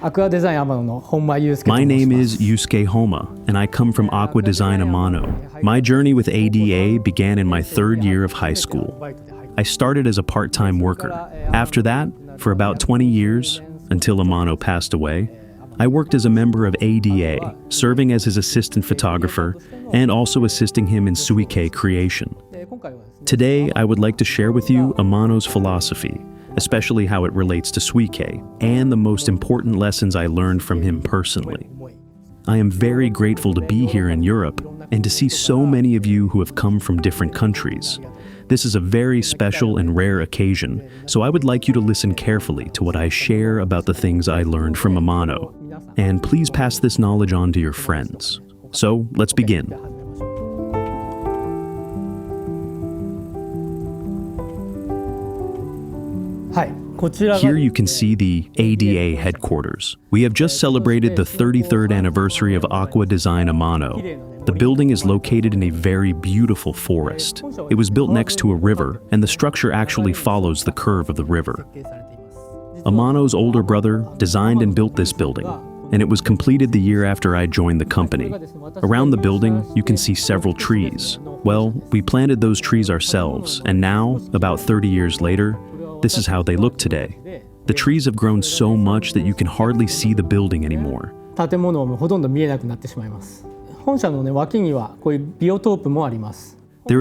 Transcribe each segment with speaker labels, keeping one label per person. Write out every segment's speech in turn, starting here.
Speaker 1: My name is Yusuke Homma, and I come from Aqua Design Amano. My journey with ADA began in my third year of high school. I started as a part-time worker. After that, for about 20 years, until Amano passed away, I worked as a member of ADA, serving as his assistant photographer and also assisting him in Suikei creation. Today, I would like to share with you Amano's philosophy, especially how it relates to Suikei, and the most important lessons I learned from him personally. I am very grateful to be here in Europe and to see so many of you who have come from different countries. This is a very special and rare occasion, so I would like you to listen carefully to what I share about the things I learned from Amano. And please pass this knowledge on to your friends. So, let's begin. Here you can see the ADA headquarters. We have just celebrated the 33rd anniversary of Aqua Design Amano. The building is located in a very beautiful forest. It was built next to a river, and the structure actually follows the curve of the river. Amano's older brother designed and built this building, and it was completed the year after I joined the company. Around the building, you can see several trees. Well, we planted those trees ourselves, and now, about 30 years later, this is how they look today. The trees have grown so much that you can hardly see the building anymore. There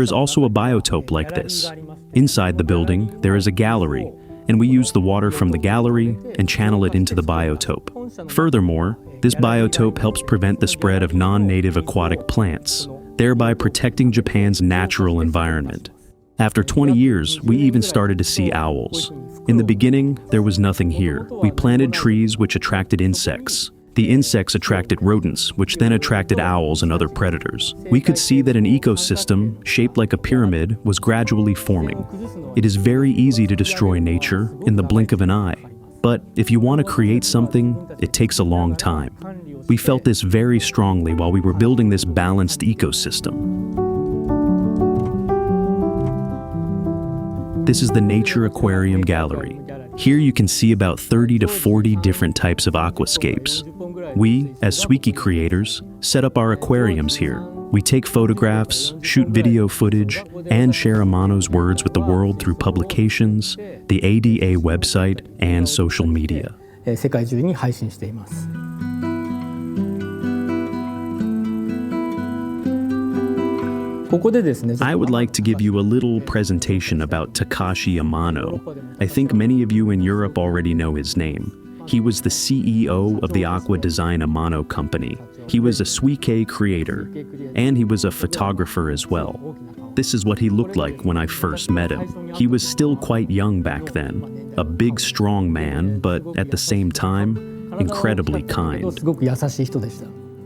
Speaker 1: is also a biotope like this. Inside the building, there is a gallery, and we use the water from the gallery and channel it into the biotope. Furthermore, this biotope helps prevent the spread of non-native aquatic plants, thereby protecting Japan's natural environment. After 20 years, we even started to see owls. In the beginning, there was nothing here. We planted trees which attracted insects. The insects attracted rodents, which then attracted owls and other predators. We could see that an ecosystem, shaped like a pyramid, was gradually forming. It is very easy to destroy nature in the blink of an eye. But if you want to create something, it takes a long time. We felt this very strongly while we were building this balanced ecosystem. This is the Nature Aquarium gallery. Here you can see about 30 to 40 different types of aquascapes. We, as Suikei creators, set up our aquariums here. We take photographs, shoot video footage, and share Amano's words with the world through publications, the ADA website, and social media. I would like to give you a little presentation about Takashi Amano. I think many of you in Europe already know his name. He was the CEO of the Aqua Design Amano company. He was a Suikei creator, and he was a photographer as well. This is what he looked like when I first met him. He was still quite young back then, a big, strong man, but at the same time, incredibly kind.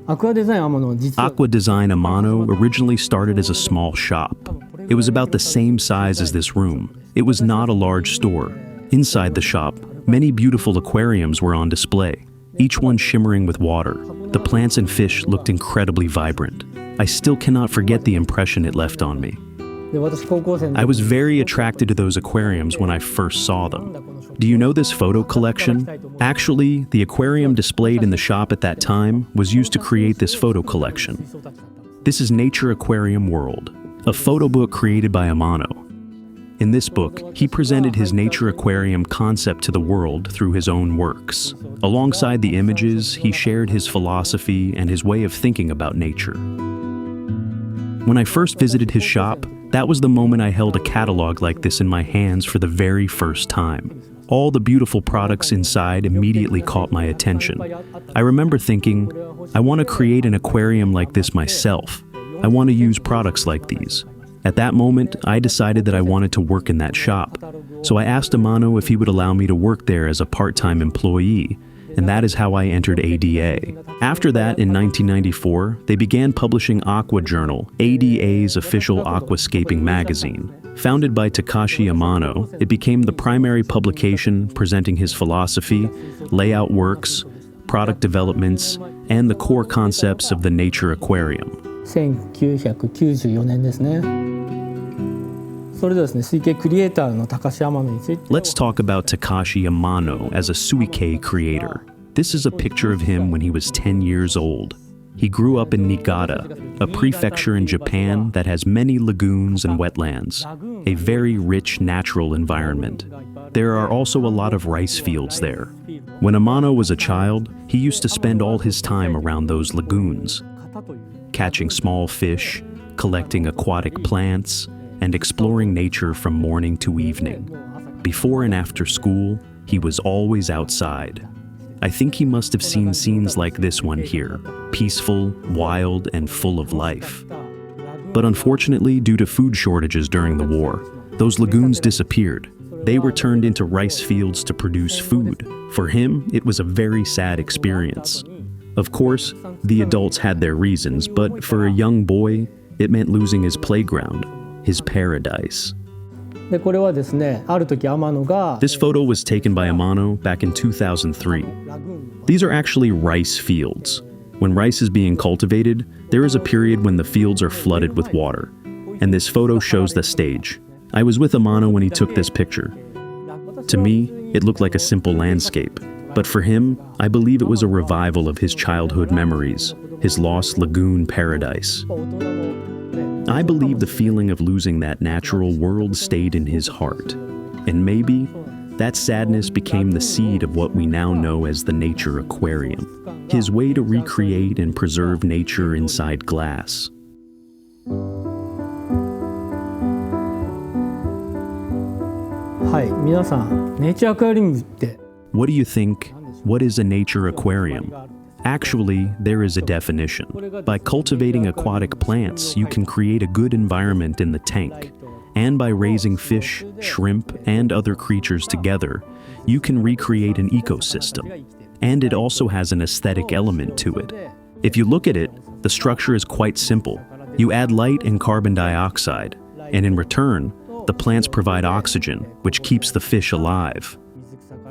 Speaker 1: Aqua Design Amano originally started as a small shop. It was about the same size as this room. It was not a large store. Inside the shop, many beautiful aquariums were on display, each one shimmering with water. The plants and fish looked incredibly vibrant. I still cannot forget the impression it left on me. I was very attracted to those aquariums when I first saw them. Do you know this photo collection? Actually, the aquarium displayed in the shop at that time was used to create this photo collection. This is Nature Aquarium World, a photo book created by Amano. In this book, he presented his Nature Aquarium concept to the world through his own works. Alongside the images, he shared his philosophy and his way of thinking about nature. When I first visited his shop, that was the moment I held a catalog like this in my hands for the very first time. All the beautiful products inside immediately caught my attention. I remember thinking, I want to create an aquarium like this myself. I want to use products like these. At that moment, I decided that I wanted to work in that shop. So I asked Amano if he would allow me to work there as a part-time employee, and that is how I entered ADA. After that, in 1994, they began publishing Aqua Journal, ADA's official aquascaping magazine. Founded by Takashi Amano, it became the primary publication presenting his philosophy, layout works, product developments, and the core concepts of the Nature Aquarium.
Speaker 2: 1994年ですね。それではですね、Suikei Creator の高橋天野について。
Speaker 1: Let's talk about Takashi Amano as a Suikei creator. This is a picture of him when he was 10 years old. He grew up in Niigata, a prefecture in Japan that has many lagoons and wetlands, a very rich natural environment. There are also a lot of rice fields there. When Amano was a child, he used to spend all his time around those lagoons, catching small fish, collecting aquatic plants, and exploring nature from morning to evening. Before and after school, he was always outside. I think he must have seen scenes like this one here, peaceful, wild, and full of life. But unfortunately, due to food shortages during the war, those lagoons disappeared. They were turned into rice fields to produce food. For him, it was a very sad experience. Of course, the adults had their reasons, but for a young boy, it meant losing his playground, his paradise.
Speaker 2: This photo
Speaker 1: was taken by Amano back in 2003. These are actually rice fields. When rice is being cultivated, there is a period when the fields are flooded with water. And this photo shows the stage. I was with Amano when he took this picture. To me, it looked like a simple landscape. But for him, I believe it was a revival of his childhood memories, his lost lagoon paradise. I believe the feeling of losing that natural world stayed in his heart. And maybe that sadness became the seed of what we now know as the Nature Aquarium, his way to recreate and preserve nature inside glass. What do you think? What is a nature aquarium? Actually, there is a definition. By cultivating aquatic plants, you can create a good environment in the tank. And by raising fish, shrimp, and other creatures together, you can recreate an ecosystem. And it also has an aesthetic element to it. If you look at it, the structure is quite simple. You add light and carbon dioxide, and in return, the plants provide oxygen, which keeps the fish alive.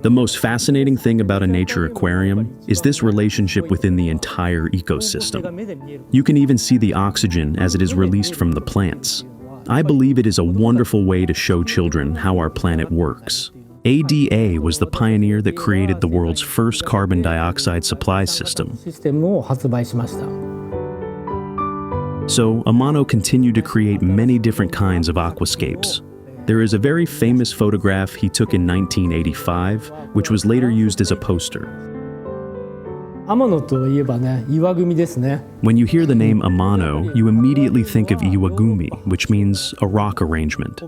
Speaker 1: The most fascinating thing about a nature aquarium is this relationship within the entire ecosystem. You can even see the oxygen as it is released from the plants. I believe it is a wonderful way to show children how our planet works. ADA was the pioneer that created the world's first carbon dioxide supply system. So, Amano continued to create many different kinds of aquascapes. There is a very famous photograph he took in 1985, which was later used as a poster. When you hear the name Amano, you immediately think of Iwagumi, which means a rock arrangement.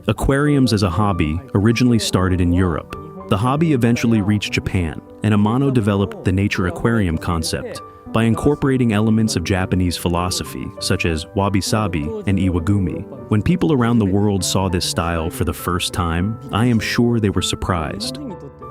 Speaker 1: Aquariums as a hobby originally started in Europe. The hobby eventually reached Japan, and Amano developed the Nature Aquarium concept by incorporating elements of Japanese philosophy, such as wabi-sabi and Iwagumi. When people around the world saw this style for the first time, I am sure they were surprised.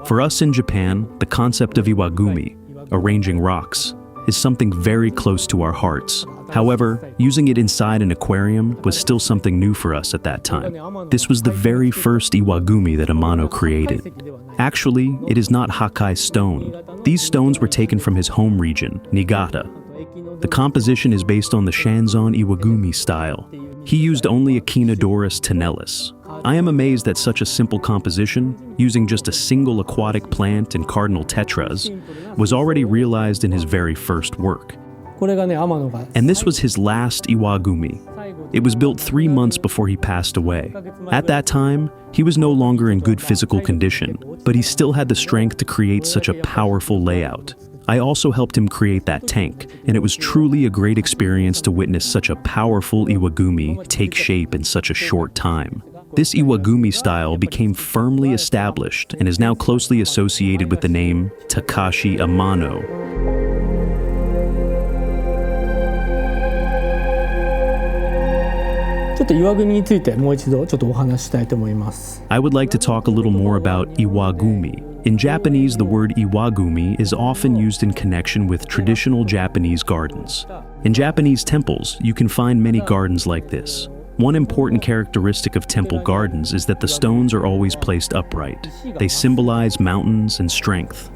Speaker 1: For us in Japan, the concept of Iwagumi, arranging rocks, is something very close to our hearts. However, using it inside an aquarium was still something new for us at that time. This was the very first Iwagumi that Amano created. Actually, it is not Hakkai stone. These stones were taken from his home region, Niigata. The composition is based on the Shanzon Iwagumi style. He used only Echinodoris tenalis. I am amazed that such a simple composition, using just a single aquatic plant and cardinal tetras, was already realized in his very first work. And this was his last Iwagumi. It was built 3 months before he passed away. At that time, he was no longer in good physical condition, but he still had the strength to create such a powerful layout. I also helped him create that tank, and it was truly a great experience to witness such a powerful Iwagumi take shape in such a short time. This Iwagumi style became firmly established and is now closely associated with the name Takashi Amano. I would like to talk a little more about Iwagumi. In Japanese, the word Iwagumi is often used in connection with traditional Japanese gardens. In Japanese temples, you can find many gardens like this. One important characteristic of temple gardens is that the stones are always placed upright. They symbolize mountains and strength.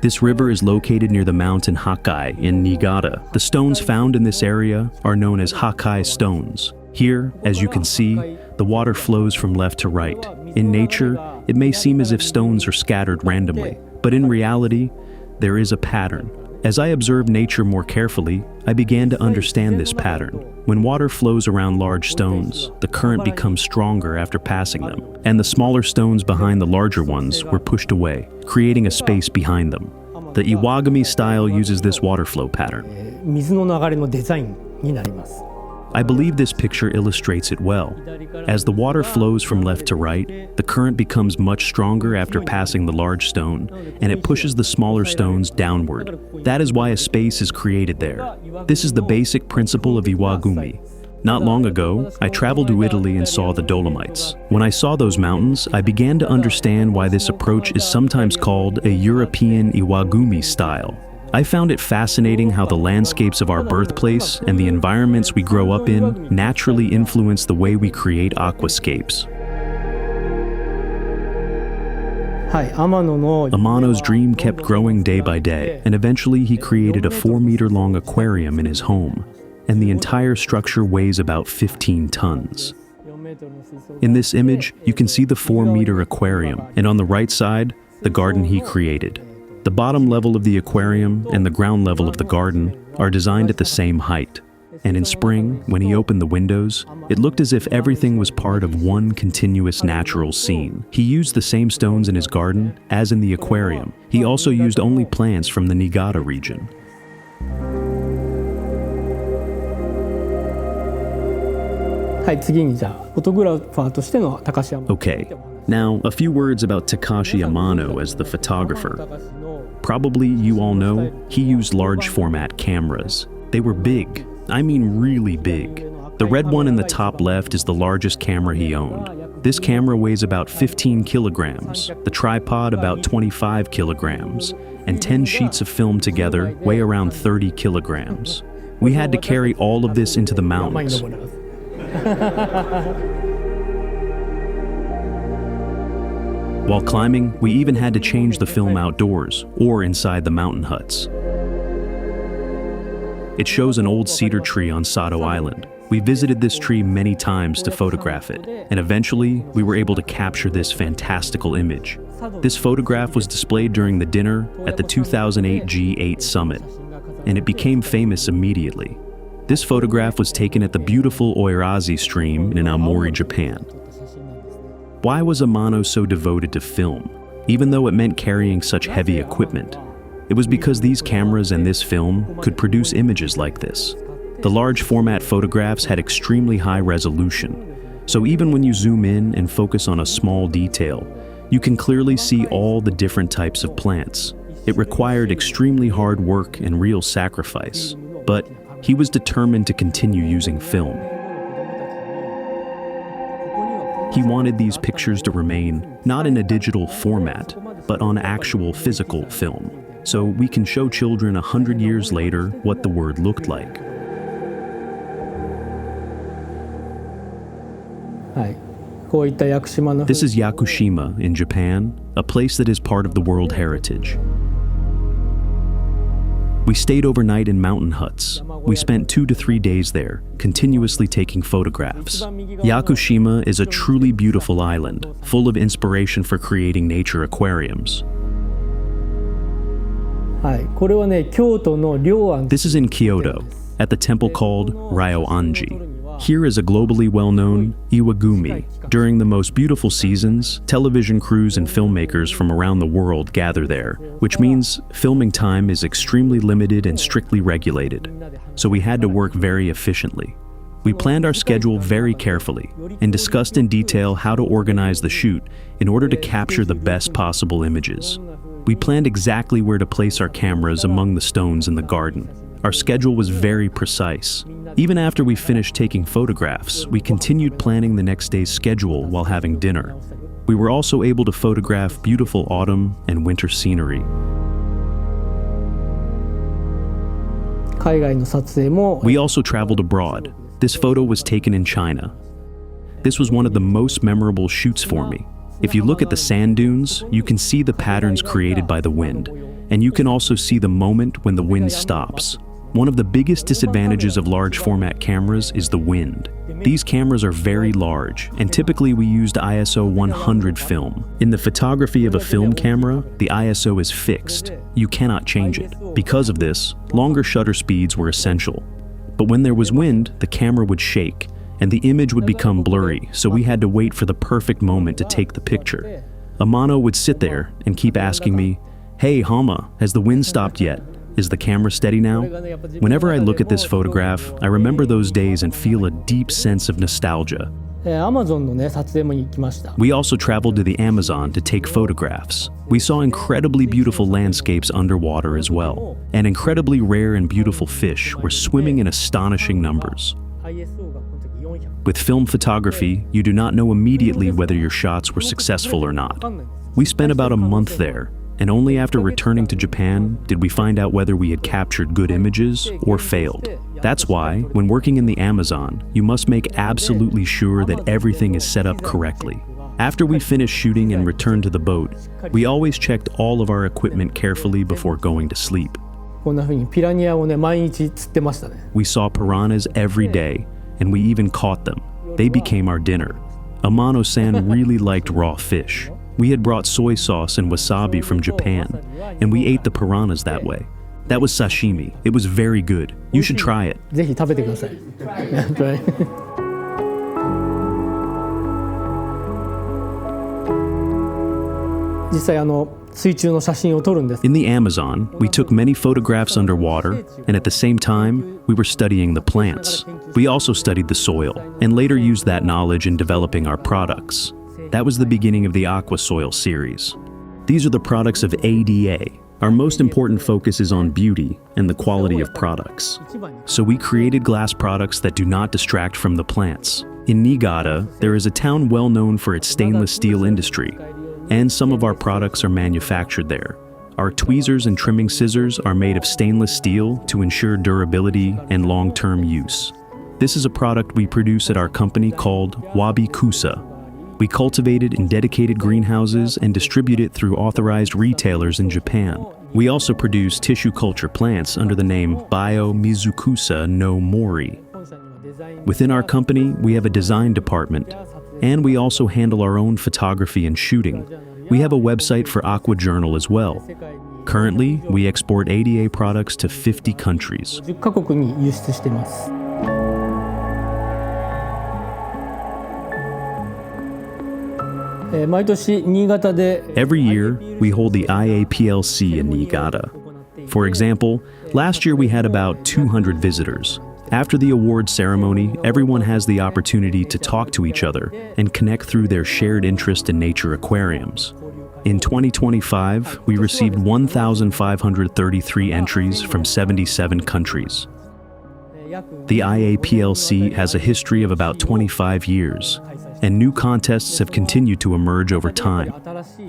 Speaker 1: This river is located near the mountain Hakkai in Niigata. The stones found in this area are known as Hakkai stones. Here, as you can see, the water flows from left to right. In nature, It may seem as if stones are scattered randomly, but in reality, there is a pattern. As I observed nature more carefully, I began to understand this pattern. When water flows around large stones, the current becomes stronger after passing them, and the smaller stones behind the larger ones were pushed away, creating a space behind them. The Iwagumi style uses this water flow pattern.
Speaker 2: 水の流れのデザインになります。
Speaker 1: I believe this picture illustrates it well. As the water flows from left to right, the current becomes much stronger after passing the large stone, and it pushes the smaller stones downward. That is why a space is created there. This is the basic principle of Iwagumi. Not long ago, I traveled to Italy and saw the Dolomites. When I saw those mountains, I began to understand why this approach is sometimes called a European Iwagumi style. I found it fascinating how the landscapes of our birthplace and the environments we grow up in naturally influence the way we create aquascapes.
Speaker 2: はい、天野の
Speaker 1: Amano's dream kept growing day by day, and eventually he created a 4-meter-long aquarium in his home, and the entire structure weighs about 15 tons. In this image, you can see the 4-meter aquarium, and on the right side, the garden he created. The bottom level of the aquarium and the ground level of the garden are designed at the same height. And in spring, when he opened the windows, it looked as if everything was part of one continuous natural scene. He used the same stones in his garden as in the aquarium. He also used only plants from the Niigata region.
Speaker 2: はい次にじゃあフォトグラファーとしての高橋
Speaker 1: Okay, now a few words about Takashi Amano as the photographer. Probably you all know he used large format cameras. They were big, I mean really big. The red one in the top left is the largest camera he owned. This camera weighs about 15 kilograms, the tripod about 25 kilograms, and 10 sheets of film together weigh around 30 kilograms. We had to carry all of this into the mountains. While climbing, we even had to change the film outdoors or inside the mountain huts. It shows an old cedar tree on Sato Island. We visited this tree many times to photograph it, and eventually we were able to capture this fantastical image. This photograph was displayed during the dinner at the 2008 G8 summit, and it became famous immediately. This photograph was taken at the beautiful Oirazi stream in Aomori, Japan. Why was Amano so devoted to film, even though it meant carrying such heavy equipment? It was because these cameras and this film could produce images like this. The large format photographs had extremely high resolution, so even when you zoom in and focus on a small detail, you can clearly see all the different types of plants. It required extremely hard work and real sacrifice, but he was determined to continue using film. He wanted these pictures to remain not in a digital format, but on actual physical film, so we can show children 100 years later what the word looked like.
Speaker 2: はい、こういった屋久島の
Speaker 1: This is Yakushima in Japan, a place that is part of the World Heritage. We stayed overnight in mountain huts. We spent 2 to 3 days there, continuously taking photographs. Yakushima is a truly beautiful island, full of inspiration for creating nature aquariums.
Speaker 2: はい、これはね、京都の龍安
Speaker 1: This is in Kyoto, at the temple called Ryoanji. Here is a globally well-known Iwagumi. During the most beautiful seasons, television crews and filmmakers from around the world gather there, which means filming time is extremely limited and strictly regulated. So we had to work very efficiently. We planned our schedule very carefully and discussed in detail how to organize the shoot in order to capture the best possible images. We planned exactly where to place our cameras among the stones in the garden. Our schedule was very precise. Even after we finished taking photographs, we continued planning the next day's schedule while having dinner. We were also able to photograph beautiful autumn and winter scenery.
Speaker 2: 海外の撮影も
Speaker 1: We also traveled abroad. This photo was taken in China. This was one of the most memorable shoots for me. If you look at the sand dunes, you can see the patterns created by the wind, and you can also see the moment when the wind stops. One of the biggest disadvantages of large format cameras is the wind. These cameras are very large, and typically we used ISO 100 film. In the photography of a film camera, the ISO is fixed. You cannot change it. Because of this, longer shutter speeds were essential. But when there was wind, the camera would shake, and the image would become blurry, so we had to wait for the perfect moment to take the picture. Amano would sit there and keep asking me, "Hey, Homma, has the wind stopped yet? Is the camera steady now?" Whenever I look at this photograph, I remember those days and feel a deep sense of nostalgia.
Speaker 2: アマゾンのね撮影も行きました。
Speaker 1: We also traveled to the Amazon to take photographs. We saw incredibly beautiful landscapes underwater as well, and incredibly rare and beautiful fish were swimming in astonishing numbers. With film photography, you do not know immediately whether your shots were successful or not. We spent about a month there, and only after returning to Japan did we find out whether we had captured good images or failed. That's why, when working in the Amazon, you must make absolutely sure that everything is set up correctly. After we finished shooting and returned to the boat, we always checked all of our equipment carefully before going to sleep.
Speaker 2: こんな風にピラニアをね毎日釣ってましたね。
Speaker 1: We saw piranhas every day, and we even caught them. They became our dinner. Amano-san really liked raw fish. We had brought soy sauce and wasabi from Japan, and we ate the piranhas that way. That was sashimi. It was very good. You should try it.
Speaker 2: ぜひ食べてください。実際水中の写真を撮るんです。
Speaker 1: In the Amazon, we took many photographs underwater, and at the same time, we were studying the plants. We also studied the soil, and later used that knowledge in developing our products. That was the beginning of the Aqua Soil series. These are the products of ADA. Our most important focus is on beauty and the quality of products. So we created glass products that do not distract from the plants. In Niigata, there is a town well known for its stainless steel industry, and some of our products are manufactured there. Our tweezers and trimming scissors are made of stainless steel to ensure durability and long-term use. This is a product we produce at our company called wabi-sabi. We cultivate it in dedicated greenhouses and distribute it through authorized retailers in Japan. We also produce tissue culture plants under the name Bio Mizukusa no Mori. Within our company, we have a design department, and we also handle our own photography and shooting. We have a website for Aqua Journal as well. Currently, we export ADA products to 50 countries.
Speaker 2: 10カ国に輸出してます。毎年新潟で
Speaker 1: Every year, we hold the IAPLC in Niigata. For example, last year we had about 200 visitors. After the award ceremony, everyone has the opportunity to talk to each other and connect through their shared interest in nature aquariums. In 2025, we received 1,533 entries from 77 countries. The IAPLC has a history of about 25 years, and new contests have continued to emerge over time.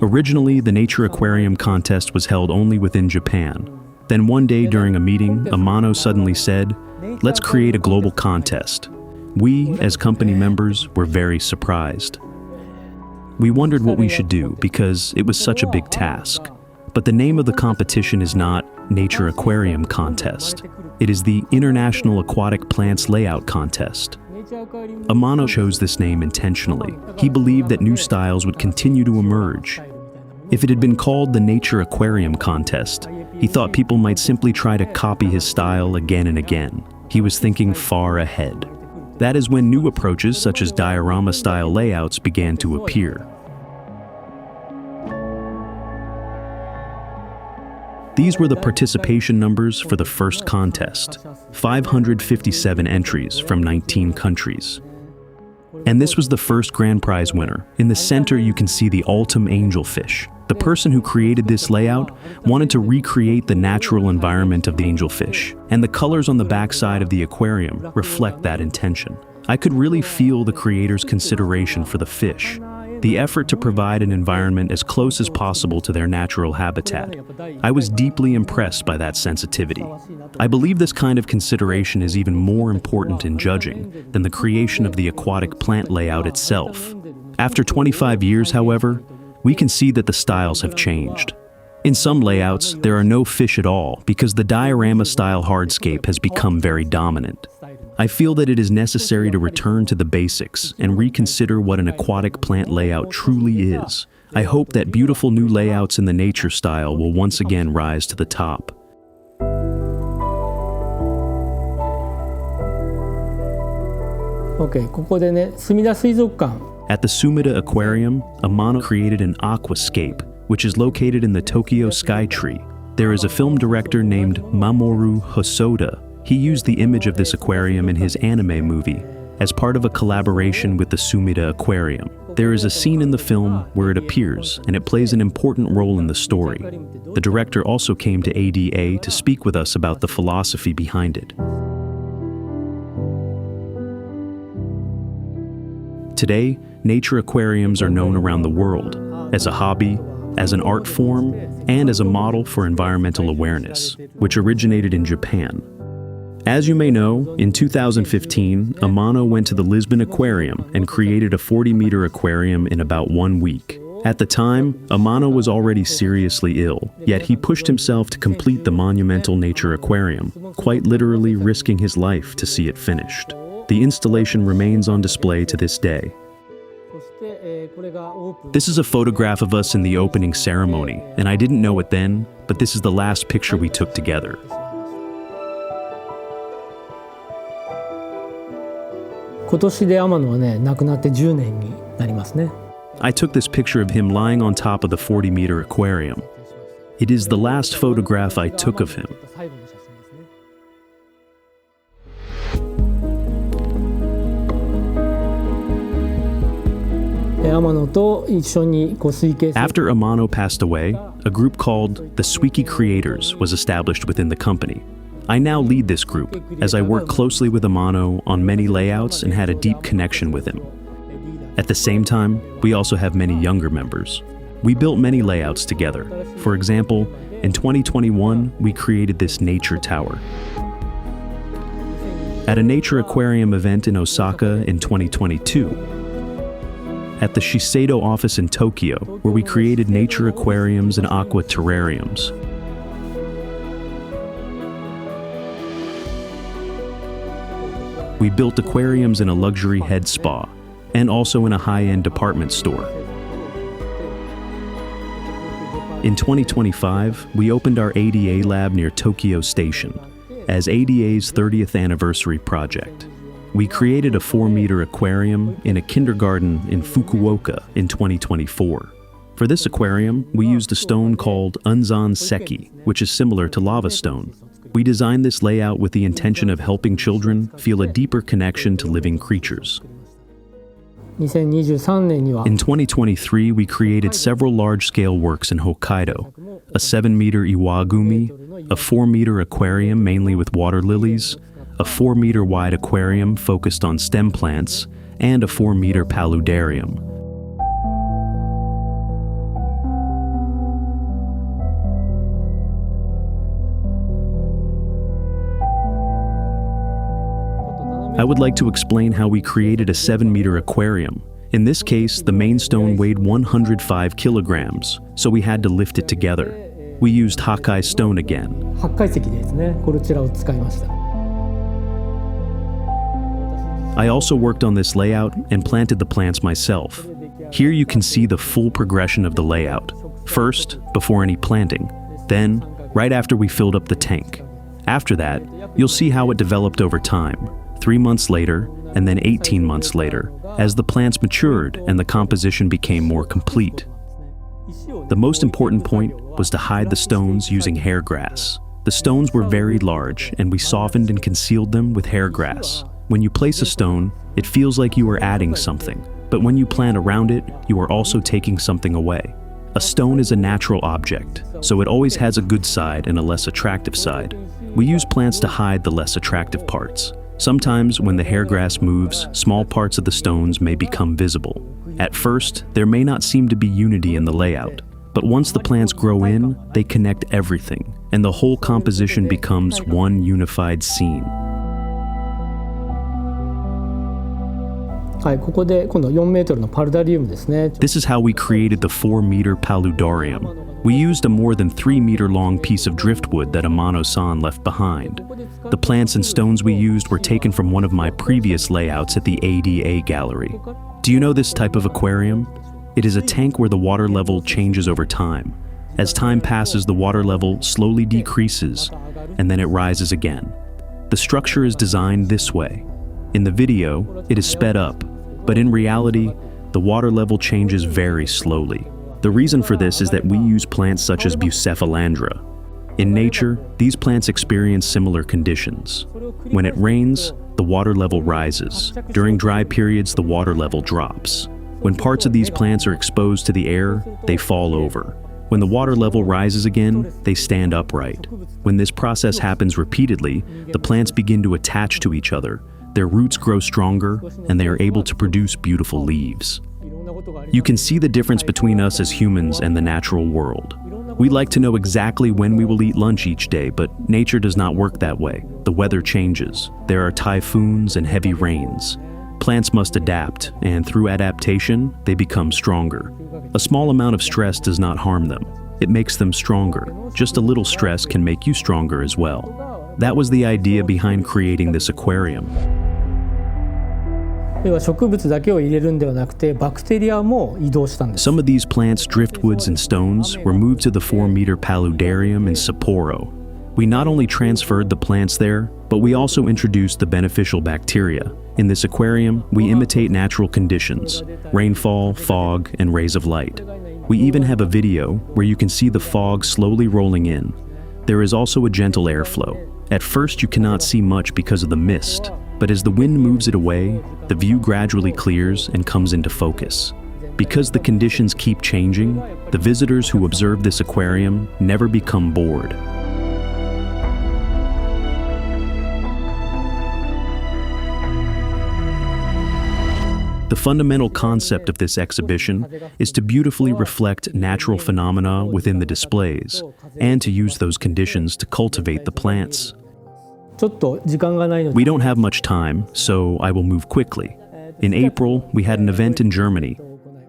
Speaker 1: Originally, the Nature Aquarium contest was held only within Japan. Then one day during a meeting, Amano suddenly said, "Let's create a global contest." We, as company members, were very surprised. We wondered what we should do because it was such a big task. But the name of the competition is not Nature Aquarium Contest. It is the International Aquatic Plants Layout Contest. Amano chose this name intentionally. He believed that new styles would continue to emerge. If it had been called the Nature Aquarium Contest, he thought people might simply try to copy his style again and again. He was thinking far ahead. That is when new approaches such as diorama-style layouts began to appear. These were the participation numbers for the first contest, 557 entries from 19 countries. And this was the first grand prize winner. In the center, you can see the Ultim angelfish. The person who created this layout wanted to recreate the natural environment of the angelfish, and the colors on the backside of the aquarium reflect that intention. I could really feel the creator's consideration for the fish, the effort to provide an environment as close as possible to their natural habitat. I was deeply impressed by that sensitivity. I believe this kind of consideration is even more important in judging than the creation of the aquatic plant layout itself. After 25 years, however, we can see that the styles have changed. In some layouts, there are no fish at all because the diorama-style hardscape has become very dominant. I feel that it is necessary to return to the basics and reconsider what an aquatic plant layout truly is. I hope that beautiful new layouts in the nature style will once again rise to the top.
Speaker 2: OK、ここでね、すみだ水族館。
Speaker 1: At the Sumida Aquarium, Amano created an aquascape, which is located in the Tokyo Skytree. There is a film director named Mamoru Hosoda. He used the image of this aquarium in his anime movie as part of a collaboration with the Sumida Aquarium. There is a scene in the film where it appears, and it plays an important role in the story. The director also came to ADA to speak with us about the philosophy behind it. Today, nature aquariums are known around the world as a hobby, as an art form, and as a model for environmental awareness, which originated in Japan. As you may know, in 2015, Amano went to the Lisbon Aquarium and created a 40-meter aquarium in about 1 week. At the time, Amano was already seriously ill, yet he pushed himself to complete the monumental nature aquarium, quite literally risking his life to see it finished. The installation remains on display to this day. This is a photograph of us in the opening ceremony, and I didn't know it then, but this is the last picture we took together.
Speaker 2: I took
Speaker 1: this picture of him lying on top of the 40-meter aquarium. It is the last photograph I took of him. After Amano passed away, a group called the Suikei Creators was established within the company. I now lead this group, as I work closely with Amano on many layouts and had a deep connection with him. At the same time, we also have many younger members. We built many layouts together. For example, in 2021, we created this nature tower. At a Nature Aquarium event in Osaka in 2022, at the Shiseido office in Tokyo, where we created nature aquariums and aqua terrariums. We built aquariums in a luxury head spa, and also in a high-end department store. In 2025, we opened our ADA lab near Tokyo Station as ADA's 30th anniversary project. We created a 4-meter aquarium in a kindergarten in Fukuoka in 2024. For this aquarium, we used a stone called unzan seki, which is similar to lava stone. We designed this layout with the intention of helping children feel a deeper connection to living creatures. In 2023, we created several large-scale works in Hokkaido, a 7-meter Iwagumi, a 4-meter aquarium mainly with water lilies, a 4-meter wide aquarium focused on stem plants, and a 4-meter paludarium. I would like to explain how we created a 7-meter aquarium. In this case, the main stone weighed 105 kilograms, so we had to lift it together. We used Hakkai stone again. I also worked on this layout and planted the plants myself. Here you can see the full progression of the layout. First, before any planting, then, right after we filled up the tank. After that, you'll see how it developed over time, 3 months later, and then 18 months later, as the plants matured and the composition became more complete. The most important point was to hide the stones using hair grass. The stones were very large, and we softened and concealed them with hair grass. When you place a stone, it feels like you are adding something, but when you plant around it, you are also taking something away. A stone is a natural object, so it always has a good side and a less attractive side. We use plants to hide the less attractive parts. Sometimes, when the hair grass moves, small parts of the stones may become visible. At first, there may not seem to be unity in the layout, but once the plants grow in, they connect everything, and the whole composition becomes one unified scene. This is how we created the 4-meter paludarium. We used a more than 3-meter long piece of driftwood that Amano-san left behind. The plants and stones we used were taken from one of my previous layouts at the ADA gallery. Do you know this type of aquarium? It is a tank where the water level changes over time. As time passes, the water level slowly decreases, and then it rises again. The structure is designed this way. In the video, it is sped up, but in reality, the water level changes very slowly. The reason for this is that we use plants such as Bucephalandra. In nature, these plants experience similar conditions. When it rains, the water level rises. During dry periods, the water level drops. When parts of these plants are exposed to the air, they fall over. When the water level rises again, they stand upright. When this process happens repeatedly, the plants begin to attach to each other. Their roots grow stronger, and they are able to produce beautiful leaves. You can see the difference between us as humans and the natural world. We like to know exactly when we will eat lunch each day, but nature does not work that way. The weather changes. There are typhoons and heavy rains. Plants must adapt, and through adaptation, they become stronger. A small amount of stress does not harm them. It makes them stronger. Just a little stress can make you stronger as well. That was the idea behind creating this aquarium.
Speaker 2: 要は植物だけを入れるんではなくて、バクテリアも移動したんです。
Speaker 1: Some of these plants, driftwoods and stones, were moved to the 4-meter paludarium in Sapporo. We not only transferred the plants there, but we also introduced the beneficial bacteria. In this aquarium, we imitate natural conditions: rainfall, fog, and rays of light. We even have a video where you can see the fog slowly rolling in. There is also a gentle airflow. At first you cannot see much because of the mist, but as the wind moves it away, the view gradually clears and comes into focus. Because the conditions keep changing, the visitors who observe this aquarium never become bored. The fundamental concept of this exhibition is to beautifully reflect natural phenomena within the displays, and to use those conditions to cultivate the plants.
Speaker 2: ちょっと時間がないので
Speaker 1: We don't have much time, so I will move quickly. In April, we had an event in Germany.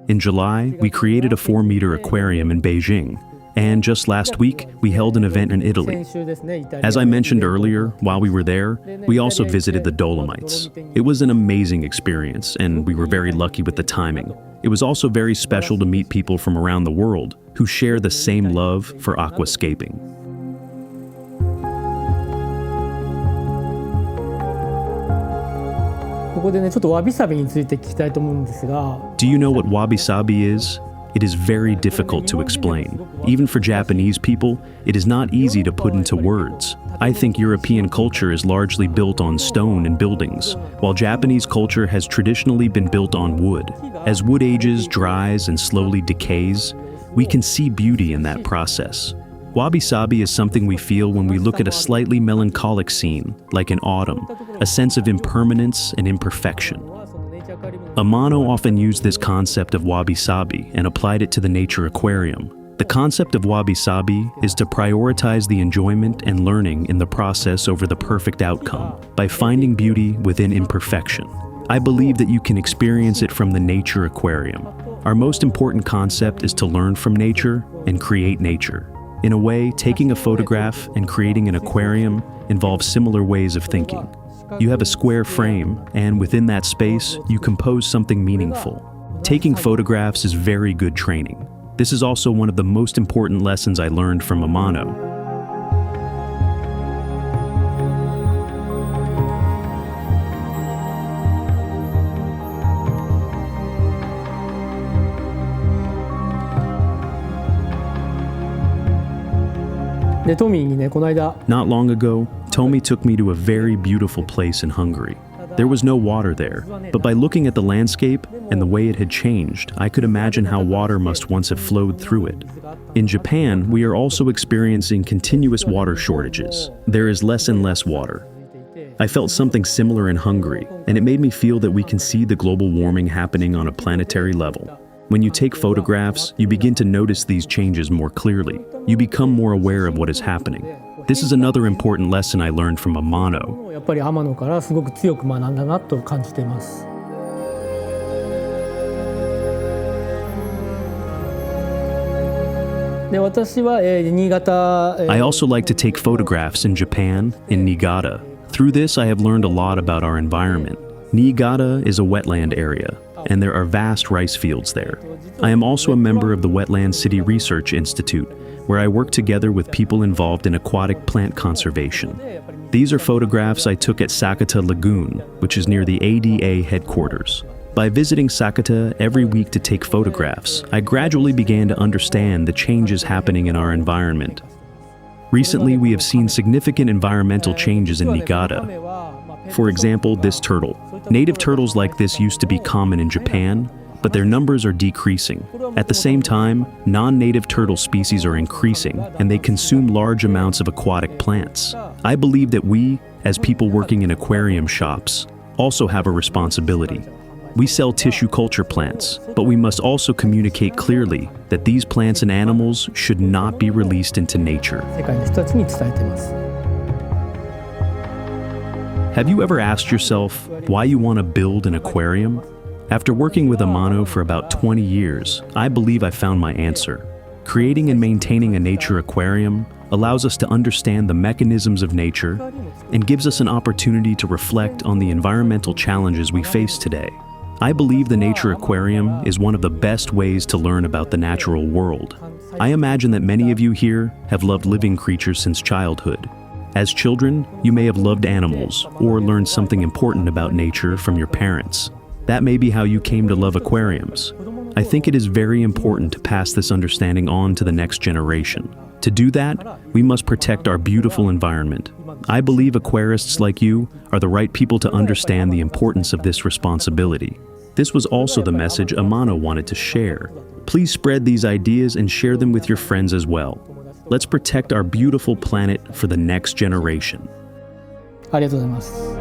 Speaker 1: In July, we created a 4-meter aquarium in Beijing. And just last week, we held an event in Italy.
Speaker 2: 先週ですね、イタリア
Speaker 1: As I mentioned earlier, while we were there, we also visited the Dolomites. It was an amazing experience, and we were very lucky with the timing. It was also very special to meet people from around the world who share the same love for aquascaping.
Speaker 2: ここでね、ちょっとわびさびについて聞きたいと思うんですが、
Speaker 1: Do you know what wabi-sabi is? It is very difficult to explain. Even for Japanese people, it is not easy to put into words. I think European culture is largely built on stone and buildings, while Japanese culture has traditionally been built on wood. As wood ages, dries, and slowly decays, we can see beauty in that process. Wabi-sabi is something we feel when we look at a slightly melancholic scene, like in autumn, a sense of impermanence and imperfection. Amano often used this concept of wabi-sabi and applied it to the Nature Aquarium. The concept of wabi-sabi is to prioritize the enjoyment and learning in the process over the perfect outcome, by finding beauty within imperfection. I believe that you can experience it from the Nature Aquarium. Our most important concept is to learn from nature and create nature. In a way, taking a photograph and creating an aquarium involves similar ways of thinking. You have a square frame, and within that space, you compose something meaningful. Taking photographs is very good training. This is also one of the most important lessons I learned from Amano.
Speaker 2: Not
Speaker 1: long ago, Tomi took me to a very beautiful place in Hungary. There was no water there, but by looking at the landscape and the way it had changed, I could imagine how water must once have flowed through it. In Japan, we are also experiencing continuous water shortages. There is less and less water. I felt something similar in Hungary, and it made me feel that we can see the global warming happening on a planetary level. When you take photographs, you begin to notice these changes more clearly. You become more aware of what is happening. This is another important lesson I learned from Amano.
Speaker 2: やっぱり天野からすごく強く学んだなと感じています。で私は、新潟、
Speaker 1: I also like to take photographs in Japan, in Niigata. Through this, I have learned a lot about our environment. Niigata is a wetland area, and there are vast rice fields there. I am also a member of the Wetland City Research Institute, where I work together with people involved in aquatic plant conservation. These are photographs I took at Sakata Lagoon, which is near the ADA headquarters. By visiting Sakata every week to take photographs, I gradually began to understand the changes happening in our environment. Recently, we have seen significant environmental changes in Niigata. For example, this turtle. Native turtles like this used to be common in Japan, but their numbers are decreasing. At the same time, non-native turtle species are increasing, and they consume large amounts of aquatic plants. I believe that we, as people working in aquarium shops, also have a responsibility. We sell tissue culture plants, but we must also communicate clearly that these plants and animals should not be released into nature.
Speaker 2: 世界の人たちに伝えています。
Speaker 1: Have you ever asked yourself why you want to build an aquarium? After working with Amano for about 20 years, I believe I found my answer. Creating and maintaining a nature aquarium allows us to understand the mechanisms of nature and gives us an opportunity to reflect on the environmental challenges we face today. I believe the Nature Aquarium is one of the best ways to learn about the natural world. I imagine that many of you here have loved living creatures since childhood. As children, you may have loved animals or learned something important about nature from your parents. That may be how you came to love aquariums. I think it is very important to pass this understanding on to the next generation. To do that, we must protect our beautiful environment. I believe aquarists like you are the right people to understand the importance of this responsibility. This was also the message Amano wanted to share. Please spread these ideas and share them with your friends as well. Let's protect our beautiful planet for the next generation.
Speaker 2: ありがとうございます。